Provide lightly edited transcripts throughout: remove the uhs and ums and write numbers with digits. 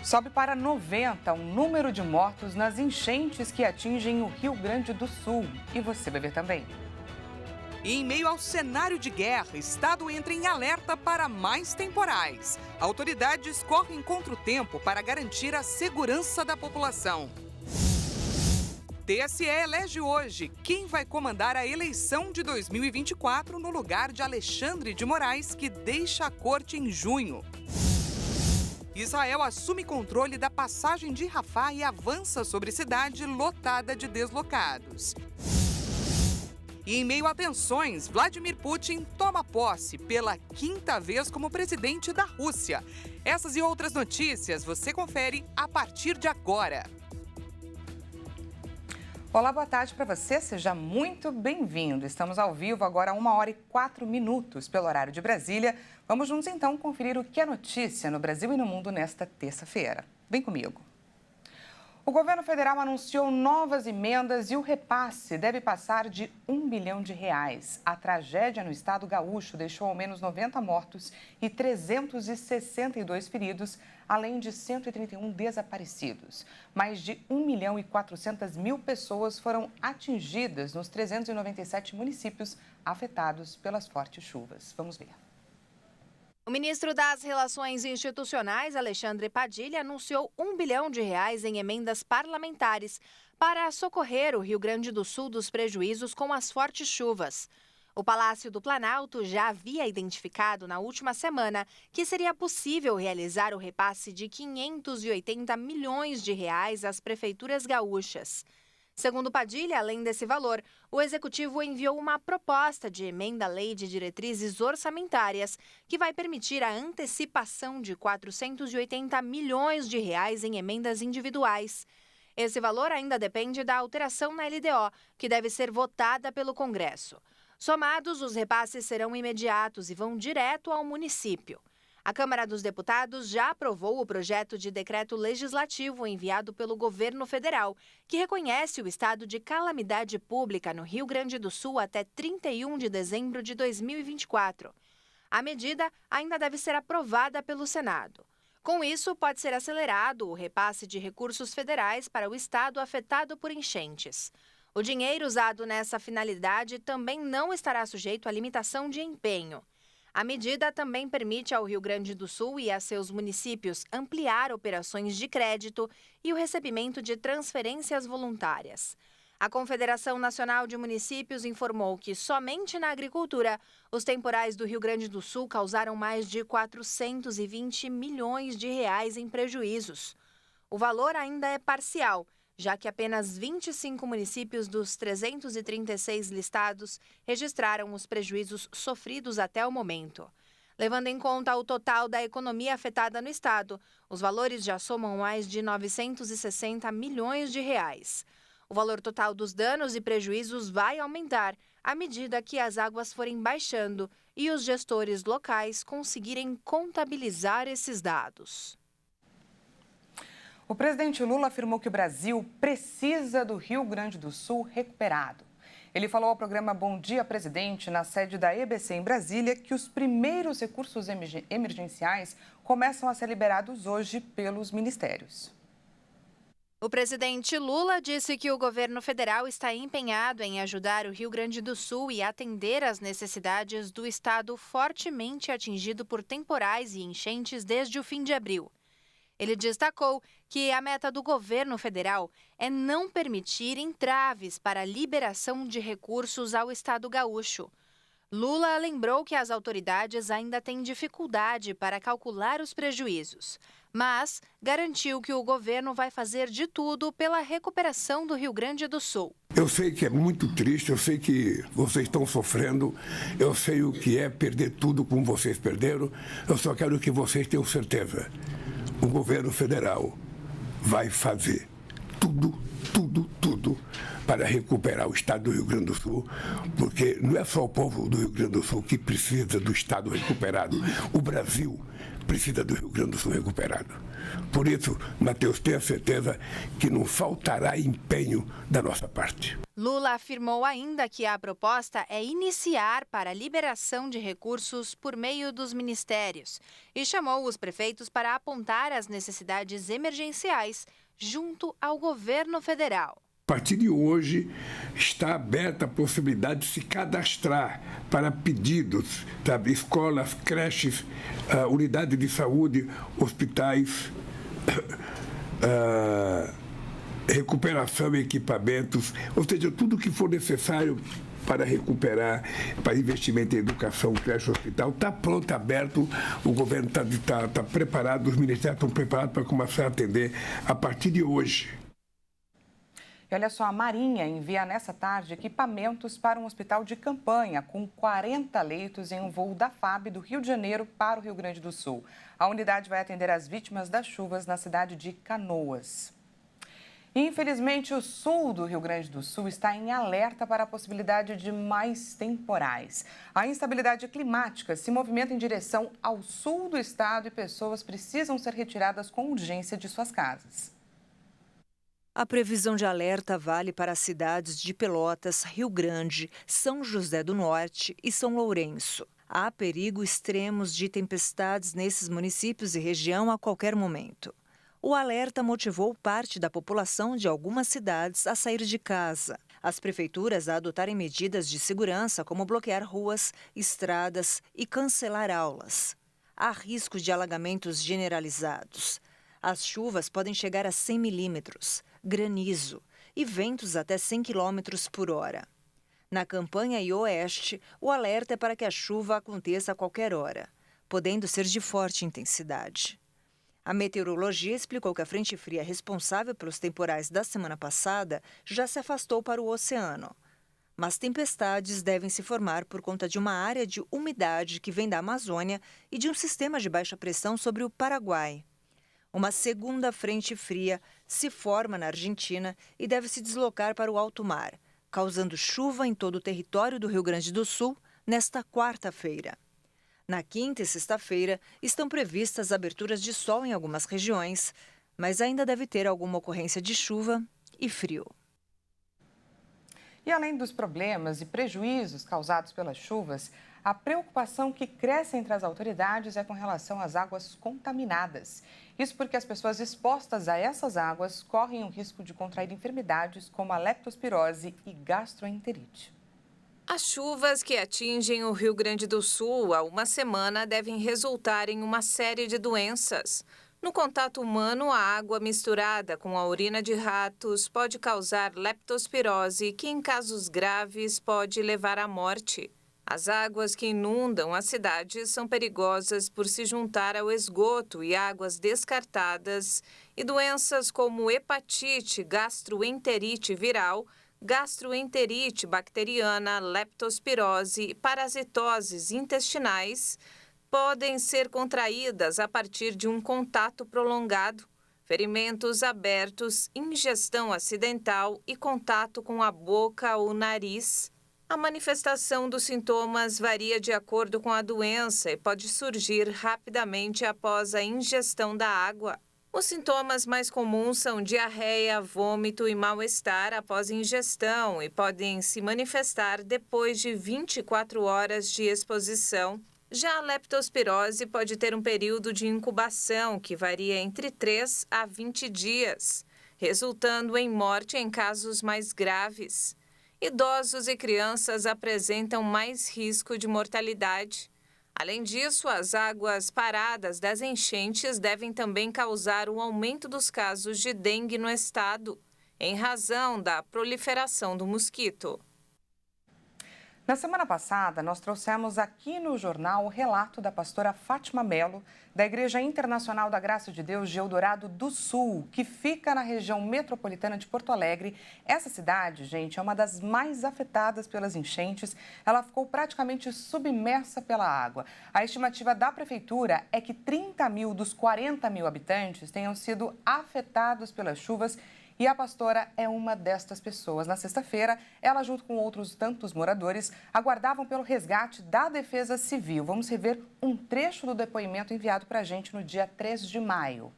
Sobe para 90 o número de mortos nas enchentes que atingem o Rio Grande do Sul. E você vai ver também. E em meio ao cenário de guerra, o estado entra em alerta para mais temporais. Autoridades correm contra o tempo para garantir a segurança da população. TSE elege hoje quem vai comandar a eleição de 2024 no lugar de Alexandre de Moraes, que deixa a corte em junho. Israel assume controle da passagem de Rafah e avança sobre cidade lotada de deslocados. E em meio a tensões, Vladimir Putin toma posse pela 5ª vez como presidente da Rússia. Essas e outras notícias você confere a partir de agora. Olá, boa tarde para você, seja muito bem-vindo. Estamos ao vivo agora 1h04 pelo horário de Brasília. Vamos juntos então conferir o que é notícia no Brasil e no mundo nesta terça-feira. Vem comigo. O governo federal anunciou novas emendas e o repasse deve passar de R$1 bilhão. A tragédia no estado gaúcho deixou ao menos 90 mortos e 362 feridos, além de 131 desaparecidos. Mais de 1.400.000 pessoas foram atingidas nos 397 municípios afetados pelas fortes chuvas. Vamos ver. O ministro das Relações Institucionais, Alexandre Padilha, anunciou R$1 bilhão em emendas parlamentares para socorrer o Rio Grande do Sul dos prejuízos com as fortes chuvas. O Palácio do Planalto já havia identificado na última semana que seria possível realizar o repasse de R$580 milhões às prefeituras gaúchas. Segundo Padilha, além desse valor, o Executivo enviou uma proposta de emenda à Lei de Diretrizes Orçamentárias que vai permitir a antecipação de R$480 milhões em emendas individuais. Esse valor ainda depende da alteração na LDO, que deve ser votada pelo Congresso. Somados, os repasses serão imediatos e vão direto ao município. A Câmara dos Deputados já aprovou o projeto de decreto legislativo enviado pelo governo federal, que reconhece o estado de calamidade pública no Rio Grande do Sul até 31 de dezembro de 2024. A medida ainda deve ser aprovada pelo Senado. Com isso, pode ser acelerado o repasse de recursos federais para o estado afetado por enchentes. O dinheiro usado nessa finalidade também não estará sujeito à limitação de empenho. A medida também permite ao Rio Grande do Sul e a seus municípios ampliar operações de crédito e o recebimento de transferências voluntárias. A Confederação Nacional de Municípios informou que somente na agricultura, os temporais do Rio Grande do Sul causaram mais de R$420 milhões em prejuízos. O valor ainda é parcial, já que apenas 25 municípios dos 336 listados registraram os prejuízos sofridos até o momento. Levando em conta o total da economia afetada no estado, os valores já somam mais de R$960 milhões. O valor total dos danos e prejuízos vai aumentar à medida que as águas forem baixando e os gestores locais conseguirem contabilizar esses dados. O presidente Lula afirmou que o Brasil precisa do Rio Grande do Sul recuperado. Ele falou ao programa Bom Dia Presidente, na sede da EBC em Brasília, que os primeiros recursos emergenciais começam a ser liberados hoje pelos ministérios. O presidente Lula disse que o governo federal está empenhado em ajudar o Rio Grande do Sul e atender às necessidades do estado fortemente atingido por temporais e enchentes desde o fim de abril. Ele destacou que a meta do governo federal é não permitir entraves para a liberação de recursos ao estado gaúcho. Lula lembrou que as autoridades ainda têm dificuldade para calcular os prejuízos, mas garantiu que o governo vai fazer de tudo pela recuperação do Rio Grande do Sul. Eu sei que é muito triste, eu sei que vocês estão sofrendo, eu sei o que é perder tudo como vocês perderam, eu só quero que vocês tenham certeza. O governo federal vai fazer tudo para recuperar o estado do Rio Grande do Sul, porque não é só o povo do Rio Grande do Sul que precisa do estado recuperado. O Brasil precisa do Rio Grande do Sul recuperado. Por isso, Matheus, tenha certeza que não faltará empenho da nossa parte. Lula afirmou ainda que a proposta é iniciar para a liberação de recursos por meio dos ministérios e chamou os prefeitos para apontar as necessidades emergenciais junto ao governo federal. A partir de hoje, está aberta a possibilidade de se cadastrar para pedidos, sabe? Escolas, creches, unidades de saúde, hospitais, recuperação e equipamentos, ou seja, tudo que for necessário para recuperar, para investimento em educação, creche, hospital, está pronto, aberto, o governo está preparado, os ministérios estão preparados para começar a atender a partir de hoje. E olha só, a Marinha envia nessa tarde equipamentos para um hospital de campanha com 40 leitos em um voo da FAB do Rio de Janeiro para o Rio Grande do Sul. A unidade vai atender as vítimas das chuvas na cidade de Canoas. Infelizmente, o sul do Rio Grande do Sul está em alerta para a possibilidade de mais temporais. A instabilidade climática se movimenta em direção ao sul do estado e pessoas precisam ser retiradas com urgência de suas casas. A previsão de alerta vale para as cidades de Pelotas, Rio Grande, São José do Norte e São Lourenço. Há perigo extremos de tempestades nesses municípios e região a qualquer momento. O alerta motivou parte da população de algumas cidades a sair de casa. As prefeituras a adotarem medidas de segurança, como bloquear ruas, estradas e cancelar aulas. Há risco de alagamentos generalizados. As chuvas podem chegar a 100 milímetros, granizo e ventos até 100 km por hora. Na campanha e oeste, o alerta é para que a chuva aconteça a qualquer hora, podendo ser de forte intensidade. A meteorologia explicou que a frente fria responsável pelos temporais da semana passada já se afastou para o oceano. Mas tempestades devem se formar por conta de uma área de umidade que vem da Amazônia e de um sistema de baixa pressão sobre o Paraguai. Uma segunda frente fria se forma na Argentina e deve se deslocar para o alto mar, causando chuva em todo o território do Rio Grande do Sul nesta quarta-feira. Na quinta e sexta-feira estão previstas aberturas de sol em algumas regiões, mas ainda deve ter alguma ocorrência de chuva e frio. E além dos problemas e prejuízos causados pelas chuvas, a preocupação que cresce entre as autoridades é com relação às águas contaminadas. Isso porque as pessoas expostas a essas águas correm o risco de contrair enfermidades como a leptospirose e gastroenterite. As chuvas que atingem o Rio Grande do Sul há uma semana devem resultar em uma série de doenças. No contato humano, a água misturada com a urina de ratos pode causar leptospirose, que em casos graves pode levar à morte. As águas que inundam as cidades são perigosas por se juntar ao esgoto e águas descartadas, e doenças como hepatite, gastroenterite viral, gastroenterite bacteriana, leptospirose e parasitoses intestinais podem ser contraídas a partir de um contato prolongado, ferimentos abertos, ingestão acidental e contato com a boca ou nariz. A manifestação dos sintomas varia de acordo com a doença e pode surgir rapidamente após a ingestão da água. Os sintomas mais comuns são diarreia, vômito e mal-estar após ingestão e podem se manifestar depois de 24 horas de exposição. Já a leptospirose pode ter um período de incubação que varia entre 3 a 20 dias, resultando em morte em casos mais graves. Idosos e crianças apresentam mais risco de mortalidade. Além disso, as águas paradas das enchentes devem também causar um aumento dos casos de dengue no estado, em razão da proliferação do mosquito. Na semana passada, nós trouxemos aqui no jornal o relato da pastora Fátima Mello, da Igreja Internacional da Graça de Deus de Eldorado do Sul, que fica na região metropolitana de Porto Alegre. Essa cidade, gente, é uma das mais afetadas pelas enchentes. Ela ficou praticamente submersa pela água. A estimativa da prefeitura é que 30 mil dos 40 mil habitantes tenham sido afetados pelas chuvas E a pastora é uma destas pessoas. Na sexta-feira, ela, junto com outros tantos moradores, aguardavam pelo resgate da Defesa Civil. Vamos rever um trecho do depoimento enviado para a gente no dia 3 de maio.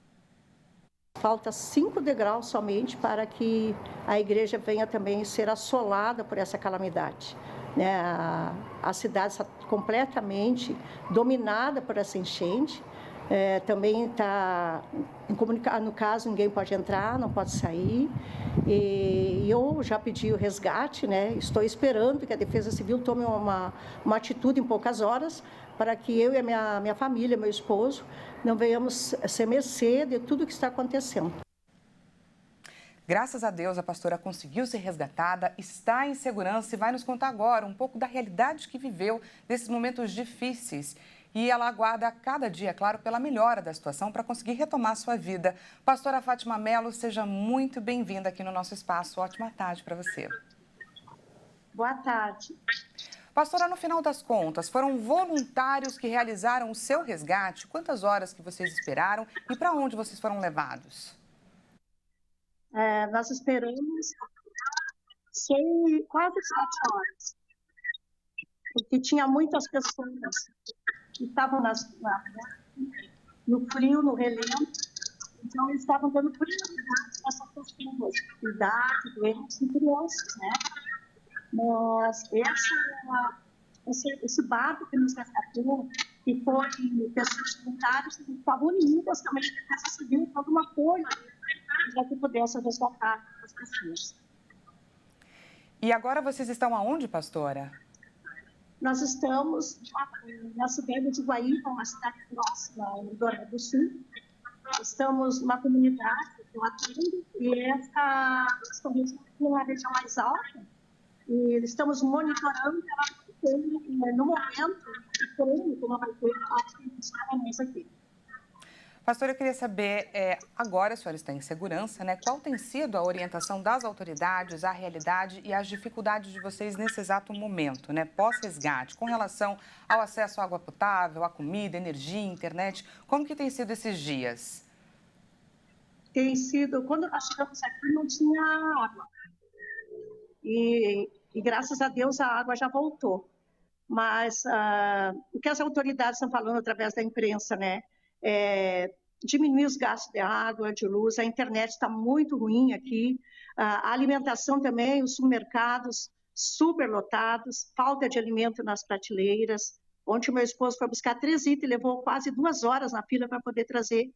Falta 5 degraus somente para que a igreja venha também ser assolada por essa calamidade. A cidade está completamente dominada por essa enchente. Também está no caso, ninguém pode entrar, não pode sair. E eu já pedi o resgate, estou esperando que a Defesa Civil tome uma atitude em poucas horas para que eu e a minha família, meu esposo, não venhamos ser mercê de tudo que está acontecendo. Graças a Deus, a pastora conseguiu ser resgatada, está em segurança e vai nos contar agora um pouco da realidade que viveu nesses momentos difíceis. E ela aguarda cada dia, claro, pela melhora da situação para conseguir retomar sua vida. Pastora Fátima Mello, seja muito bem-vinda aqui no nosso espaço. Ótima tarde para você. Boa tarde. Pastora, no final das contas, foram voluntários que realizaram o seu resgate? Quantas horas que vocês esperaram e para onde vocês foram levados? Nós esperamos quase 7 horas, porque tinha muitas pessoas que estavam no frio, no relento, então eles estavam dando prioridade nessas pessoas, idade, doentes e crianças, Mas esse barco que nos resgatou, que foi pessoas voluntárias que estavam unidas também, que a Defesa Civil, todo um apoio para que pudesse resgatar as pessoas. E agora vocês estão aonde, pastora? Nós estamos na cidade de Guaíba, uma cidade próxima ao Rio Grande do Sul. Estamos numa comunidade que eu atendo e estamos numa região mais alta e estamos monitorando no momento como vai ter a aqui. Pastora, eu queria saber, agora a senhora está em segurança, Qual tem sido a orientação das autoridades, a realidade e as dificuldades de vocês nesse exato momento, pós-resgate, com relação ao acesso à água potável, à comida, energia, internet? Como que tem sido esses dias? Tem sido, quando nós chegamos aqui não tinha água. E graças a Deus a água já voltou. Mas o que as autoridades estão falando através da imprensa, diminuir os gastos de água, de luz, a internet está muito ruim aqui, a alimentação também, os supermercados superlotados, falta de alimento nas prateleiras. Ontem o meu esposo foi buscar 3 itens e levou quase 2 horas na fila para poder trazer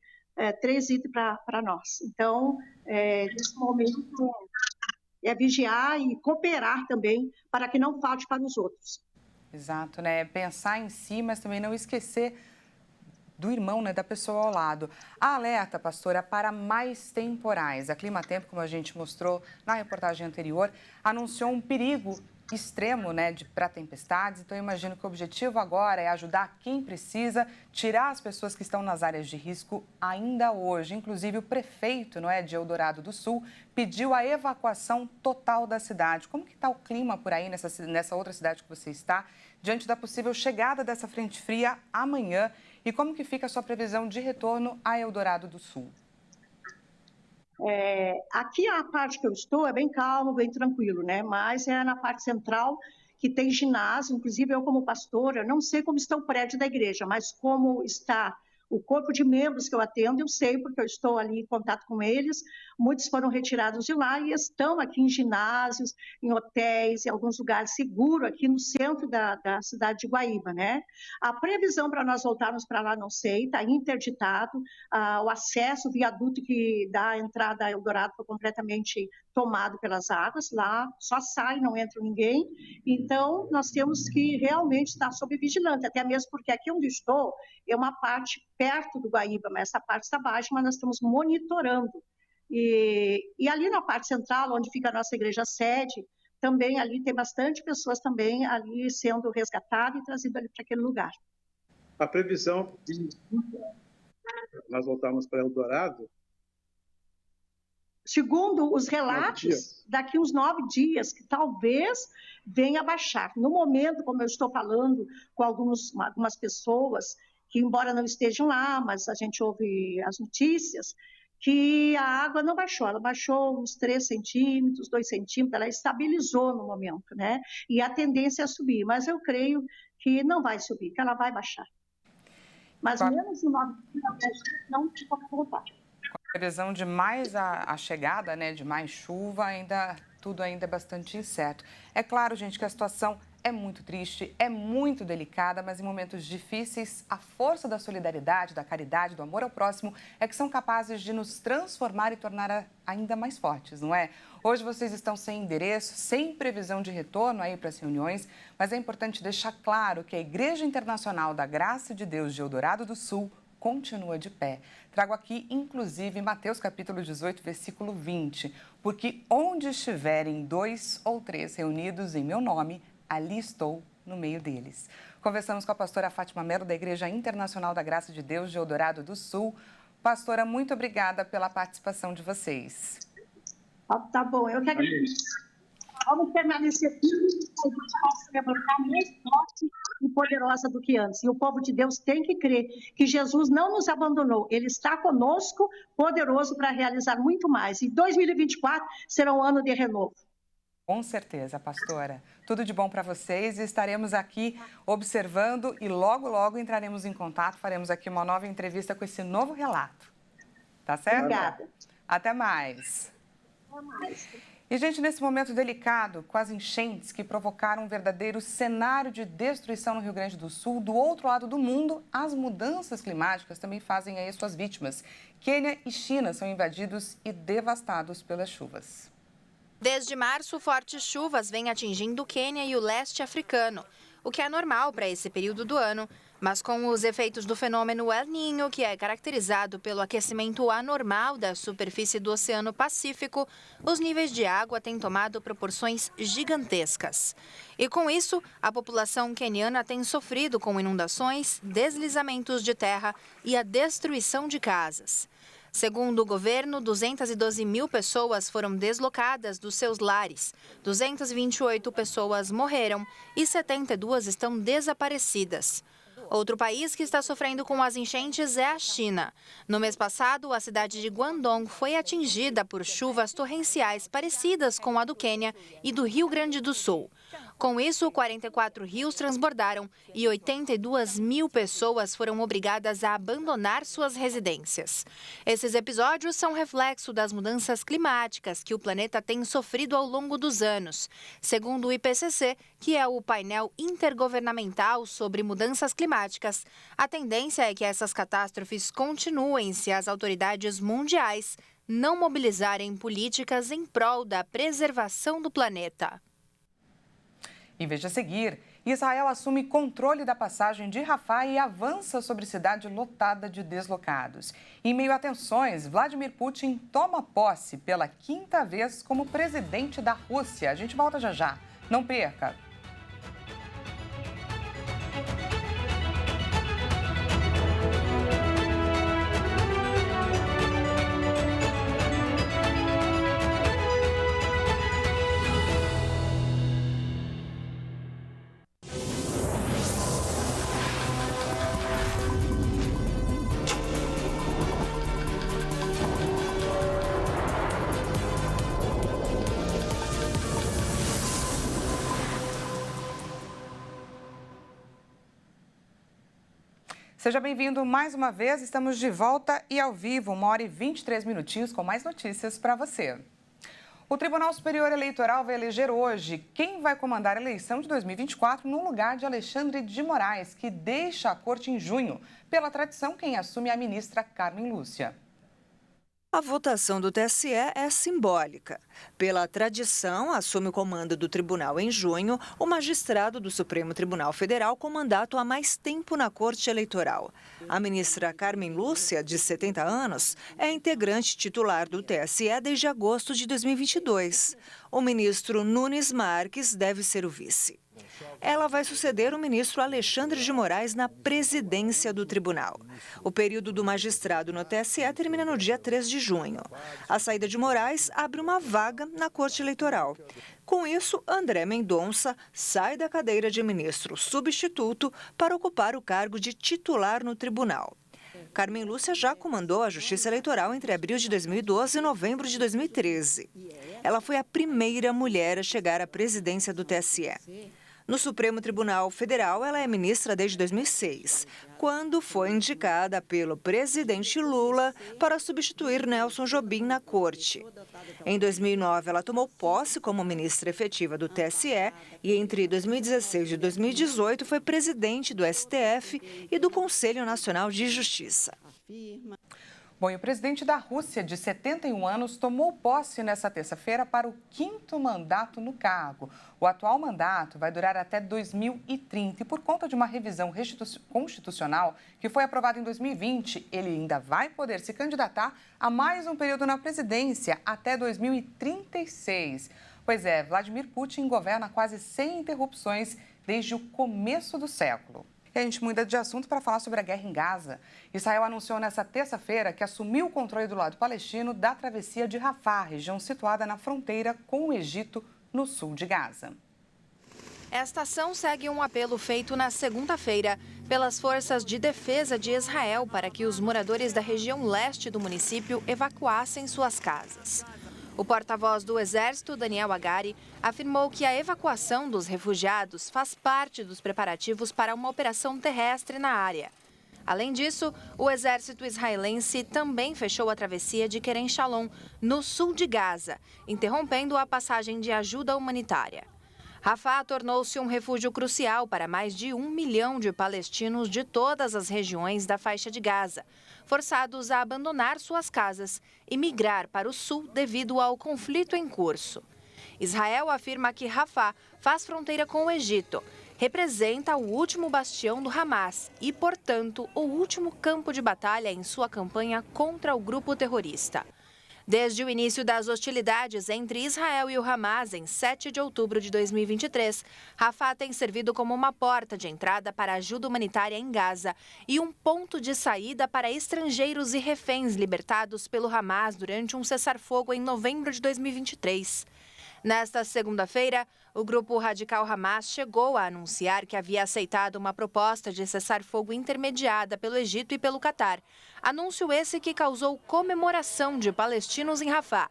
3 itens para nós. Então, nesse momento, é vigiar e cooperar também para que não falte para os outros. Exato, Pensar em si, mas também não esquecer do irmão, da pessoa ao lado. A alerta, pastora, para mais temporais. A Climatempo, como a gente mostrou na reportagem anterior, anunciou um perigo extremo, para tempestades. Então, eu imagino que o objetivo agora é ajudar quem precisa, tirar as pessoas que estão nas áreas de risco ainda hoje. Inclusive, o prefeito, de Eldorado do Sul, pediu a evacuação total da cidade. Como que está o clima por aí, nessa outra cidade que você está, diante da possível chegada dessa frente fria amanhã? E como que fica a sua previsão de retorno a Eldorado do Sul? Aqui a parte que eu estou é bem calmo, bem tranquilo, Mas é na parte central que tem ginásio, inclusive eu como pastora, não sei como está o prédio da igreja, mas como está o corpo de membros que eu atendo, eu sei porque eu estou ali em contato com eles, muitos foram retirados de lá e estão aqui em ginásios, em hotéis, em alguns lugares seguros, aqui no centro da cidade de Guaíba, A previsão para nós voltarmos para lá, não sei, está interditado, o acesso, o viaduto que dá a entrada a Eldorado foi completamente tomado pelas águas, lá só sai, não entra ninguém, então nós temos que realmente estar sob vigilância, até mesmo porque aqui onde estou é uma parte perto do Guaíba, mas essa parte está baixa, mas nós estamos monitorando. E ali na parte central, onde fica a nossa igreja sede, também ali tem bastante pessoas também ali sendo resgatadas e trazidas ali para aquele lugar. A previsão de nós voltarmos para Eldorado? Segundo os relatos, daqui uns 9 dias, que talvez venha a baixar. No momento, como eu estou falando com algumas pessoas, que embora não estejam lá, mas a gente ouve as notícias, que a água não baixou, ela baixou uns 3 centímetros, 2 centímetros, ela estabilizou no momento, né? E a tendência é subir, mas eu creio que não vai subir, que ela vai baixar. Mas menos de 9 centímetros não fica à vontade. Com a previsão de mais a chegada, né, de mais chuva, tudo ainda é bastante incerto. É claro, gente, que a situação é muito triste, é muito delicada, mas em momentos difíceis, a força da solidariedade, da caridade, do amor ao próximo é que são capazes de nos transformar e tornar ainda mais fortes, não é? Hoje vocês estão sem endereço, sem previsão de retorno aí para as reuniões, mas é importante deixar claro que a Igreja Internacional da Graça de Deus de Eldorado do Sul continua de pé. Trago aqui, inclusive, Mateus capítulo 18, versículo 20. Porque onde estiverem 2 ou 3 reunidos em meu nome, ali estou no meio deles. Conversamos com a pastora Fátima Mello, da Igreja Internacional da Graça de Deus de Eldorado do Sul. Pastora, muito obrigada pela participação de vocês. Tá bom, eu que agradeço. Vamos permanecer firmes, a gente possa levantar mais forte e poderosa do que antes. E o povo de Deus tem que crer que Jesus não nos abandonou. Ele está conosco, poderoso para realizar muito mais. E 2024 será um ano de renovo. Com certeza, pastora. Tudo de bom para vocês e estaremos aqui observando e logo, logo entraremos em contato, faremos aqui uma nova entrevista com esse novo relato. Tá certo? Obrigada. Até mais. Até mais. E, gente, nesse momento delicado, com as enchentes que provocaram um verdadeiro cenário de destruição no Rio Grande do Sul, do outro lado do mundo, as mudanças climáticas também fazem aí suas vítimas. Quênia e China são invadidos e devastados pelas chuvas. Desde março, fortes chuvas vêm atingindo o Quênia e o leste africano, o que é normal para esse período do ano, mas com os efeitos do fenômeno El Niño, que é caracterizado pelo aquecimento anormal da superfície do Oceano Pacífico, os níveis de água têm tomado proporções gigantescas. E com isso, a população queniana tem sofrido com inundações, deslizamentos de terra e a destruição de casas. Segundo o governo, 212 mil pessoas foram deslocadas dos seus lares, 228 pessoas morreram e 72 estão desaparecidas. Outro país que está sofrendo com as enchentes é a China. No mês passado, a cidade de Guangdong foi atingida por chuvas torrenciais parecidas com a do Quênia e do Rio Grande do Sul. Com isso, 44 rios transbordaram e 82 mil pessoas foram obrigadas a abandonar suas residências. Esses episódios são reflexo das mudanças climáticas que o planeta tem sofrido ao longo dos anos. Segundo o IPCC, que é o painel intergovernamental sobre mudanças climáticas, a tendência é que essas catástrofes continuem se as autoridades mundiais não mobilizarem políticas em prol da preservação do planeta. E veja a seguir, Israel assume controle da passagem de Rafah e avança sobre cidade lotada de deslocados. Em meio a tensões, Vladimir Putin toma posse pela 5ª vez como presidente da Rússia. A gente volta já já. Não perca! Seja bem-vindo mais uma vez, estamos de volta e ao vivo, 1h23 minutinhos com mais notícias para você. O Tribunal Superior Eleitoral vai eleger hoje quem vai comandar a eleição de 2024 no lugar de Alexandre de Moraes, que deixa a corte em junho. Pela tradição, quem assume é a ministra Carmen Lúcia. A votação do TSE é simbólica. Pela tradição, assume o comando do tribunal em junho o magistrado do Supremo Tribunal Federal com mandato há mais tempo na Corte Eleitoral. A ministra Carmen Lúcia, de 70 anos, é integrante titular do TSE desde agosto de 2022. O ministro Nunes Marques deve ser o vice. Ela vai suceder o ministro Alexandre de Moraes na presidência do tribunal. O período do magistrado no TSE termina no dia 3 de junho. A saída de Moraes abre uma vaga na Corte Eleitoral. Com isso, André Mendonça sai da cadeira de ministro substituto para ocupar o cargo de titular no tribunal. Carmen Lúcia já comandou a Justiça Eleitoral entre abril de 2012 e novembro de 2013. Ela foi a primeira mulher a chegar à presidência do TSE. No Supremo Tribunal Federal, ela é ministra desde 2006, quando foi indicada pelo presidente Lula para substituir Nelson Jobim na corte. Em 2009, ela tomou posse como ministra efetiva do TSE e entre 2016 e 2018 foi presidente do STF e do Conselho Nacional de Justiça. Bom, e o presidente da Rússia, de 71 anos, tomou posse nesta terça-feira para o 5º mandato no cargo. O atual mandato vai durar até 2030 e, por conta de uma revisão constitucional que foi aprovada em 2020, ele ainda vai poder se candidatar a mais um período na presidência, até 2036. Pois é, Vladimir Putin governa quase sem interrupções desde o começo do século. E a gente muda de assunto para falar sobre a guerra em Gaza. Israel anunciou nesta terça-feira que assumiu o controle do lado palestino da travessia de Rafah, região situada na fronteira com o Egito, no sul de Gaza. Esta ação segue um apelo feito na segunda-feira pelas forças de defesa de Israel para que os moradores da região leste do município evacuassem suas casas. O porta-voz do Exército, Daniel Hagari, afirmou que a evacuação dos refugiados faz parte dos preparativos para uma operação terrestre na área. Além disso, o exército israelense também fechou a travessia de Kerem Shalom, no sul de Gaza, interrompendo a passagem de ajuda humanitária. Rafah tornou-se um refúgio crucial para mais de 1 milhão de palestinos de todas as regiões da faixa de Gaza, forçados a abandonar suas casas e migrar para o sul devido ao conflito em curso. Israel afirma que Rafah faz fronteira com o Egito, representa o último bastião do Hamas e, portanto, o último campo de batalha em sua campanha contra o grupo terrorista. Desde o início das hostilidades entre Israel e o Hamas, em 7 de outubro de 2023, Rafah tem servido como uma porta de entrada para ajuda humanitária em Gaza e um ponto de saída para estrangeiros e reféns libertados pelo Hamas durante um cessar-fogo em novembro de 2023. Nesta segunda-feira, o grupo radical Hamas chegou a anunciar que havia aceitado uma proposta de cessar-fogo intermediada pelo Egito e pelo Catar. Anúncio esse que causou comemoração de palestinos em Rafah.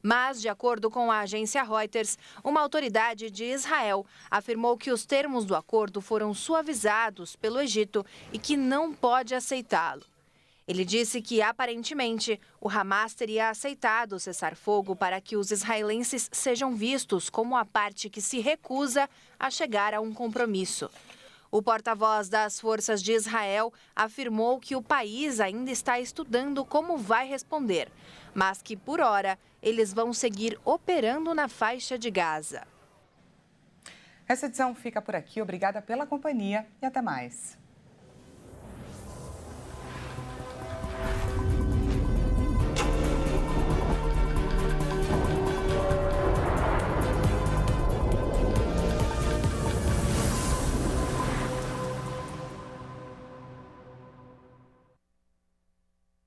Mas, de acordo com a agência Reuters, uma autoridade de Israel afirmou que os termos do acordo foram suavizados pelo Egito e que não pode aceitá-lo. Ele disse que, aparentemente, o Hamas teria aceitado o cessar-fogo para que os israelenses sejam vistos como a parte que se recusa a chegar a um compromisso. O porta-voz das forças de Israel afirmou que o país ainda está estudando como vai responder, mas que, por hora, eles vão seguir operando na faixa de Gaza. Essa edição fica por aqui. Obrigada pela companhia e até mais.